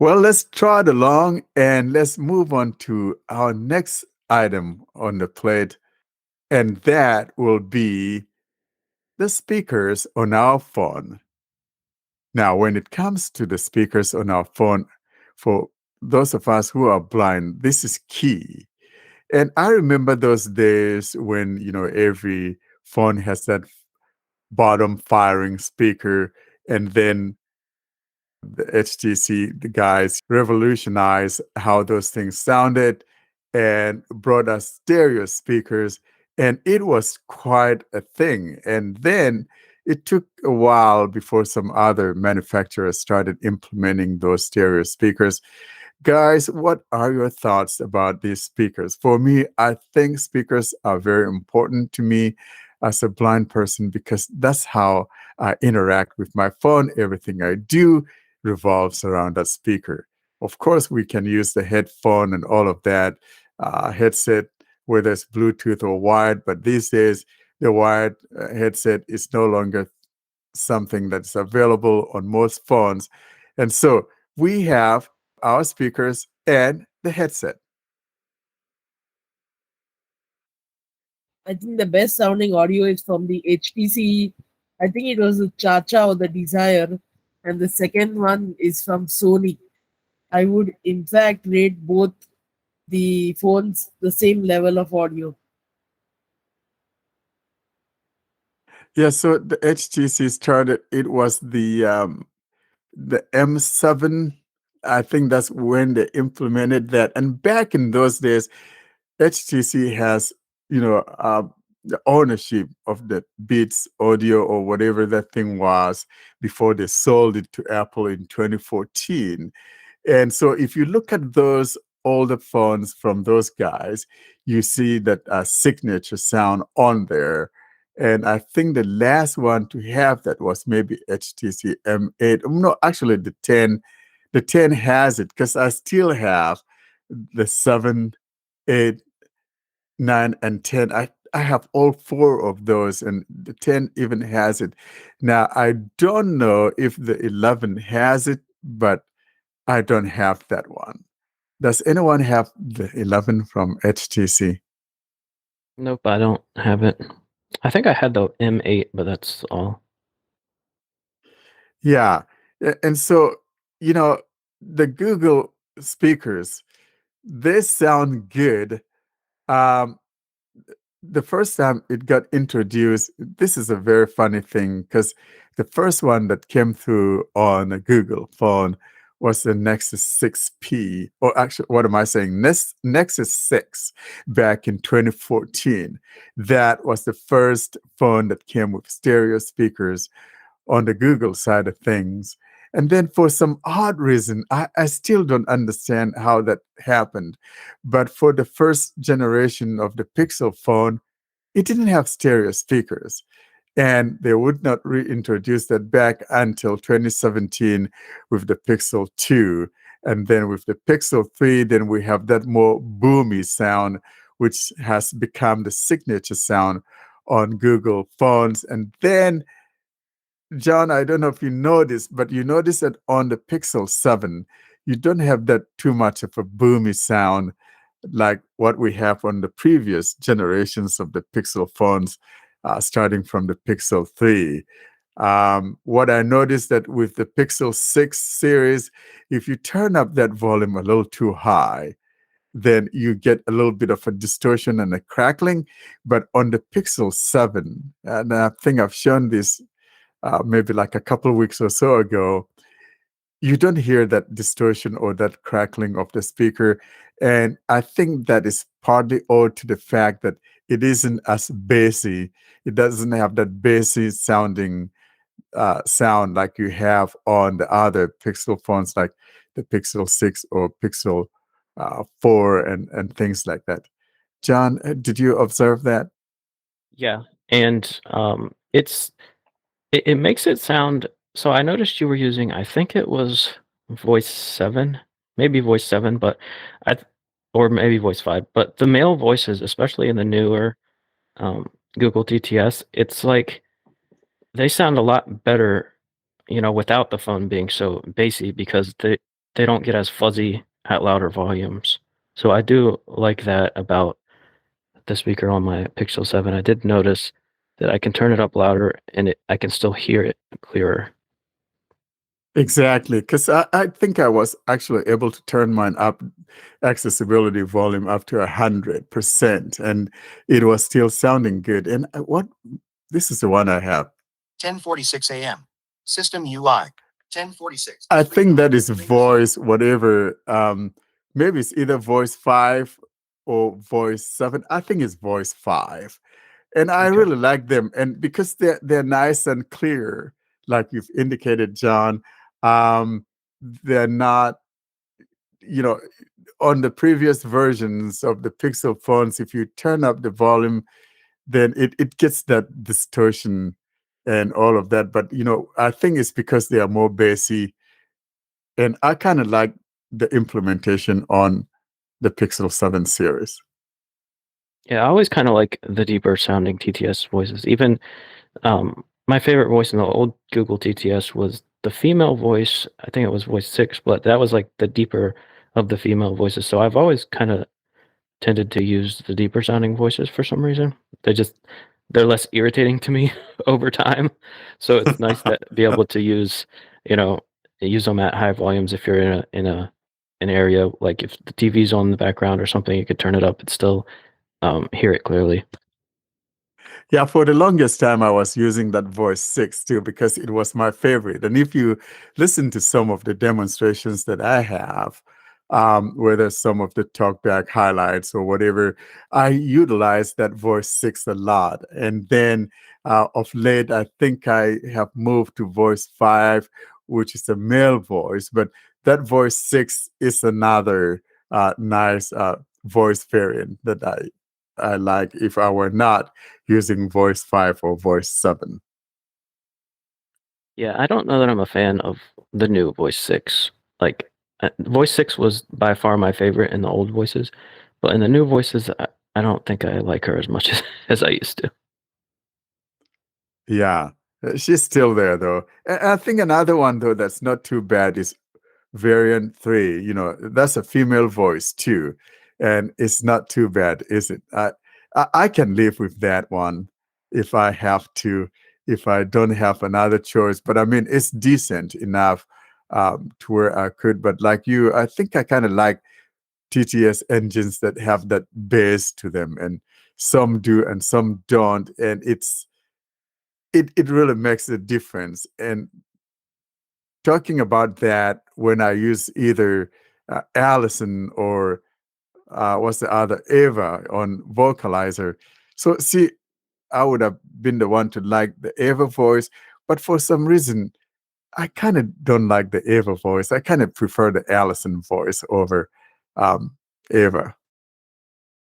Well, let's trot along and let's move on to our next item on the plate, and that will be the speakers on our phone. Now, when it comes to the speakers on our phone, for those of us who are blind, this is key. And I remember those days when, every phone has that bottom firing speaker, and then the HTC, the guys revolutionized how those things sounded and brought us stereo speakers. And it was quite a thing. And then it took a while before some other manufacturers started implementing those stereo speakers. Guys, what are your thoughts about these speakers? For me, I think speakers are very important to me as a blind person because that's how I interact with my phone. Everything I do revolves around that speaker. Of course, we can use the headphone and all of that headset, whether it's Bluetooth or wired, but these days, the wired headset is no longer something that's available on most phones. And so we have our speakers and the headset. I think the best sounding audio is from the HTC. I think it was the Chacha or the Desire, and the second one is from Sony. I would, in fact, rate both the phones the same level of audio. Yeah, so the HTC started, it was the M7. I think that's when they implemented that. And back in those days, HTC has, the ownership of the Beats Audio or whatever that thing was before they sold it to Apple in 2014. And so if you look at those older phones from those guys, you see that signature sound on there. And I think the last one to have that was maybe HTC M8. No, actually the 10. The 10 has it because I still have the 7, 8, 9, and 10. I have all four of those, and the 10 even has it. Now, I don't know if the 11 has it, but I don't have that one. Does anyone have the 11 from HTC? Nope, I don't have it. I think I had the M8, but that's all. Yeah. And so, you know, the Google speakers, they sound good. Um, the first time it got introduced, this is a very funny thing because the first one that came through on a Google phone was the Nexus 6P, or actually, what am I saying? Nexus 6 back in 2014. That was the first phone that came with stereo speakers on the Google side of things. And then for some odd reason, I still don't understand how that happened. But for the first generation of the Pixel phone, it didn't have stereo speakers. And they would not reintroduce that back until 2017 with the Pixel 2. And then with the Pixel 3, then we have that more boomy sound, which has become the signature sound on Google phones. And then John, I don't know if you know this, but you notice that on the Pixel 7, you don't have that too much of a boomy sound like what we have on the previous generations of the Pixel phones, starting from the Pixel 3. What I noticed that with the Pixel 6 series, if you turn up that volume a little too high, then you get a little bit of a distortion and a crackling. But on the Pixel 7, and I think I've shown this maybe like a couple of weeks or so ago, you don't hear that distortion or that crackling of the speaker. And I think that is partly owed to the fact that it isn't as bassy. It doesn't have that bassy sounding sound like you have on the other Pixel phones, like the Pixel 6 or Pixel 4 and things like that. John, did you observe that? Yeah, and it makes it sound. So I noticed you were using. I think it was Voice 7, maybe Voice 7, but I, or maybe Voice 5. But the male voices, especially in the newer um, Google TTS, it's like they sound a lot better, without the phone being so bassy because they don't get as fuzzy at louder volumes. So I do like that about the speaker on my Pixel 7. I did notice that I can turn it up louder and I can still hear it clearer. Exactly, because I think I was actually able to turn mine up accessibility volume up to 100%, and it was still sounding good. And what this is the one I have. 10:46 a.m. System UI. 10:46. I think that is voice whatever. Maybe it's either voice 5 or voice 7. I think it's voice 5. And I Okay. really like them. And because they're nice and clear, like you've indicated, John, they're not, you know, on the previous versions of the Pixel phones, if you turn up the volume, then it gets that distortion and all of that. But I think it's because they are more bassy. And I kind of like the implementation on the Pixel 7 series. Yeah, I always kind of like the deeper sounding TTS voices. Even my favorite voice in the old Google TTS was the female voice. I think it was voice 6, but that was like the deeper of the female voices. So I've always kind of tended to use the deeper sounding voices for some reason. They're less irritating to me over time. So it's nice to be able to use them at high volumes if you're in an area, like if the TV's on in the background or something, you could turn it up and still hear it clearly. Yeah, for the longest time, I was using that voice 6 too, because it was my favorite. And if you listen to some of the demonstrations that I have, whether some of the talkback highlights or whatever, I utilize that voice 6 a lot. And then of late, I think I have moved to voice 5, which is a male voice. But that voice 6 is another nice voice variant that I like if I were not using voice 5 or voice 7. Yeah, I don't know that I'm a fan of the new voice 6. Like voice 6 was by far my favorite in the old voices, but in the new voices, I don't think I like her as much as I used to. Yeah, she's still there though. I think another one though that's not too bad is variant 3. That's a female voice too, and it's not too bad, is it? I can live with that one if I have to, if I don't have another choice. But I mean, it's decent enough to where I could. But like you, I think I kind of like TTS engines that have that bass to them, and some do and some don't, and it really makes a difference. And talking about that, when I use either Allison or what's the other, Ava on vocalizer. So see, I would have been the one to like the Ava voice, but for some reason, I kind of don't like the Ava voice. I kind of prefer the Allison voice over Ava.